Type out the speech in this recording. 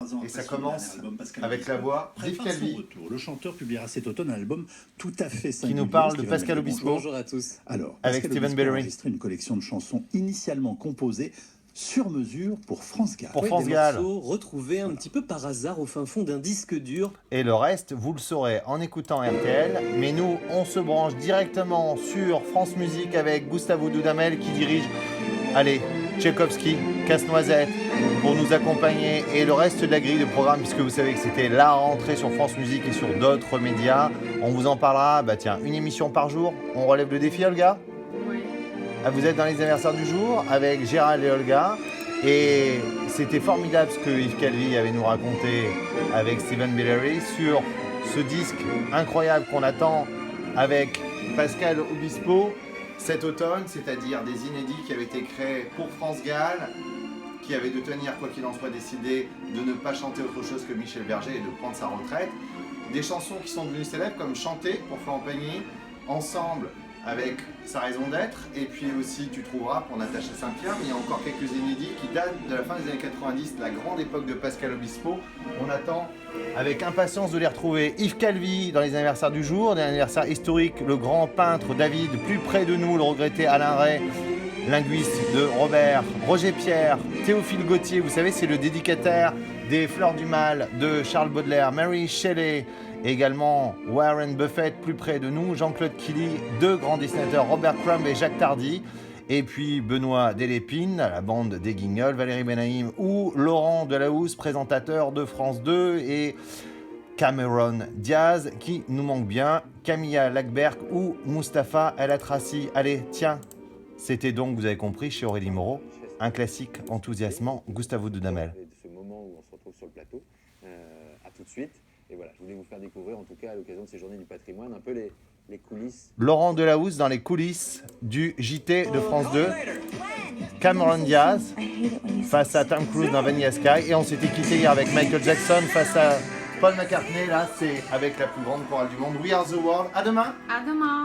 3 ans Et après ça son commence dernier album, Pascal avec Obispo la voix d'Yves prépare son Calvi. retour. Le chanteur publiera cet automne un album tout à fait Qui singulier. nous parle de Steven Pascal Bellery, Obispo. bonjour à tous. Alors, Avec Pascal Steven Obispo a Bellery. enregistré une collection de chansons initialement composées sur mesure pour France Gall. Pour Oui, France des Gall. morceaux retrouvés un petit peu par hasard au fin fond d'un disque dur. Et le reste, vous le saurez en écoutant RTL. Mais nous, on se branche directement sur France Musique avec Gustavo Dudamel qui dirige, allez, Tchaïkovski, Casse-Noisette, pour nous accompagner. Et le reste de la grille de programme, puisque vous savez que c'était la rentrée sur France Musique et sur d'autres médias. On vous en parlera, bah tiens, une émission par jour. On relève le défi, Olga ? Oui. Ah, vous êtes dans les anniversaires du jour avec Gérald et Olga. Et c'était formidable ce que Yves Calvi avait nous raconté avec Steven Bellery sur ce disque incroyable qu'on attend avec Pascal Obispo cet automne, c'est-à-dire des inédits qui avaient été créés pour France Gall, qui avaient de tenir, quoi qu'il en soit, décidé de ne pas chanter autre chose que Michel Berger et de prendre sa retraite. Des chansons qui sont devenues célèbres comme Chanter pour Florent Pagny, Ensemble avec Sa raison d'être, et puis aussi Tu trouveras pour Natacha Saint-Pierre, mais il y a encore quelques inédits qui datent de la fin des années 90, la grande époque de Pascal Obispo. On attend avec impatience de les retrouver. Yves Calvi dans les anniversaires du jour, des anniversaires historiques, le grand peintre David, plus près de nous, le regretté Alain Ray, linguiste de Robert, Roger Pierre, Théophile Gautier, vous savez, c'est le dédicataire des Fleurs du Mal de Charles Baudelaire, Mary Shelley, également Warren Buffett, plus près de nous, Jean-Claude Killy, deux grands dessinateurs, Robert Crumb et Jacques Tardy, et puis Benoît Delépine, la bande des Guignols, Valérie Benaïm ou Laurent Delahousse, présentateur de France 2, et Cameron Diaz, qui nous manque bien, Camilla Lackberg ou Mustapha El Atrassi. Allez, tiens, c'était donc, vous avez compris, chez Aurélie Moreau, un classique enthousiasmant, Gustavo Dudamel. De ce moment où on se retrouve sur le plateau, à tout de suite. Et voilà, je voulais vous faire découvrir, en tout cas à l'occasion de ces journées du patrimoine, un peu les coulisses. Laurent Delahousse dans les coulisses du JT de France 2. Cameron Diaz face à Tom Cruise dans Vanilla Sky. Et on s'était quitté hier avec Michael Jackson face à Paul McCartney. Là, c'est avec la plus grande chorale du monde, We Are the World. À demain. À demain.